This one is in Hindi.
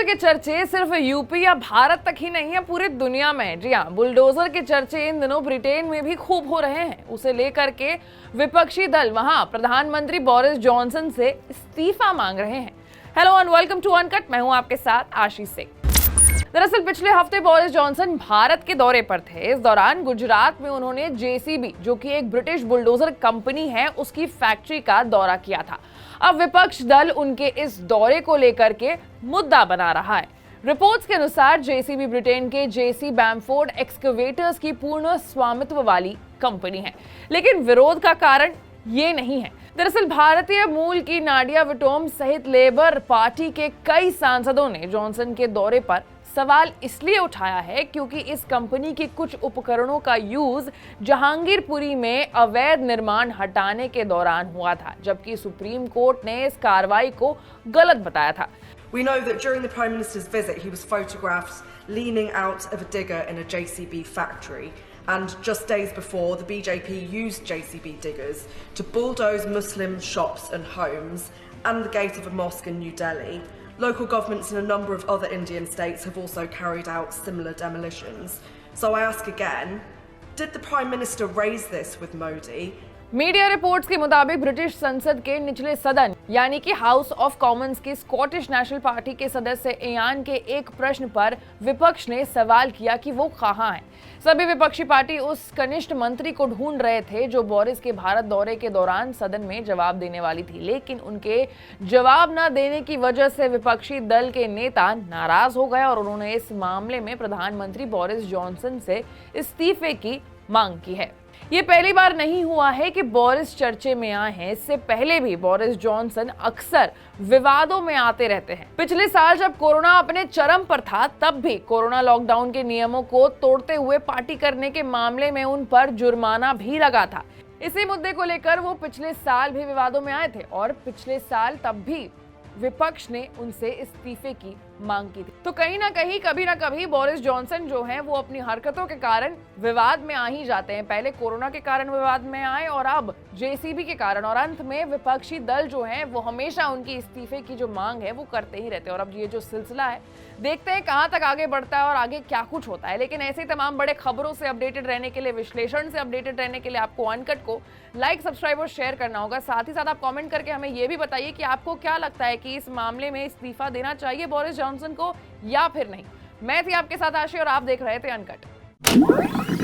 बुलडोजर के चर्चे सिर्फ यूपी या भारत तक ही नहीं है, पूरी दुनिया में है। जी हाँ, बुलडोजर के चर्चे इन दिनों ब्रिटेन में भी खूब हो रहे हैं। उसे लेकर के विपक्षी दल वहां प्रधानमंत्री बोरिस जॉनसन से इस्तीफा मांग रहे हैं। Hello and welcome to uncut, मैं हूं आपके साथ आशीष सिंह। दरअसल पिछले हफ्ते बोरिस जॉनसन भारत के दौरे पर थे। इस दौरान गुजरात में उन्होंने जेसीबी, जो कि एक ब्रिटिश बुलडोजर कंपनी है, उसकी फैक्ट्री का दौरा किया था। अब विपक्ष दल उनके इस दौरे को लेकर के मुद्दा बना रहा है। रिपोर्ट्स के अनुसार जेसीबी ब्रिटेन के जेसी बैमफोर्ड एक्सकवेटर्स की पूर्ण स्वामित्व वाली कंपनी है, लेकिन विरोध का कारण ये नहीं है। दरअसल भारतीय मूल की नाडिया विटोम सहित लेबर पार्टी के कई सांसदों ने जॉनसन के दौरे पर सवाल इसलिए उठाया है क्योंकि इस कंपनी के कुछ उपकरणों का यूज जहांगीरपुरी में अवैध निर्माण हटाने के दौरान हुआ था, जबकि सुप्रीम कोर्ट ने इस कार्रवाई को गलत बताया था। We know that during the Prime Minister's visit, he was photographed leaning out of a digger in a JCB factory. And just days before, the BJP used JCB diggers to bulldoze Muslim shops and homes and the gate of a mosque in New Delhi. Local governments in a number of other Indian states have also carried out similar demolitions. So I ask again, did the Prime Minister raise this with Modi? Media reports के मुताबिक ब्रिटिश संसद के निचले सदन यानी कि हाउस ऑफ कॉमन्स की स्कॉटिश नेशनल पार्टी के सदस्य इयान के एक प्रश्न पर विपक्ष ने सवाल किया कि वो कहां हैं। सभी विपक्षी पार्टी उस कनिष्ठ मंत्री को ढूंढ रहे थे जो बोरिस के भारत दौरे के दौरान सदन में जवाब देने वाली थी, लेकिन उनके जवाब न देने की वजह से विपक्षी दल के नेता नाराज हो गए और उन्होंने इस मामले में प्रधानमंत्री बोरिस जॉनसन से इस्तीफे की मांग की है। ये पहली बार नहीं हुआ है कि बोरिस चर्चे में आए हैं। इससे पहले भी बोरिस जॉनसन अक्सर विवादों में आते रहते हैं। पिछले साल जब कोरोना अपने चरम पर था, तब भी कोरोना लॉकडाउन के नियमों को तोड़ते हुए पार्टी करने के मामले में उन पर जुर्माना भी लगा था। इसी मुद्दे को लेकर वो पिछले साल भी विवादों में आए थे और पिछले साल तब भी विपक्ष ने उनसे इस्तीफे की मांग की थी। तो कहीं ना कहीं कभी ना कभी बोरिस जॉनसन जो हैं वो अपनी हरकतों के कारण विवाद में आ ही जाते हैं। पहले कोरोना के कारण विवाद में आए और अब जेसीबी के कारण, और अंत में विपक्षी दल जो हैं वो हमेशा उनकी इस्तीफे की जो मांग है वो करते ही रहते हैं। और अब ये जो सिलसिला है, देखते हैं कहां तक आगे बढ़ता है और आगे क्या कुछ होता है। लेकिन ऐसे तमाम बड़े खबरों से अपडेटेड रहने के लिए, विश्लेषण से अपडेटेड रहने के लिए आपको अनकट को लाइक, सब्सक्राइब और शेयर करना होगा। साथ ही साथ आप कमेंट करके हमें ये भी बताइए कि आपको क्या लगता है कि इस मामले में इस्तीफा देना चाहिए बोरिस जॉनसन को या फिर नहीं। मैं थी आपके साथ आशी और आप देख रहे थे अनकट।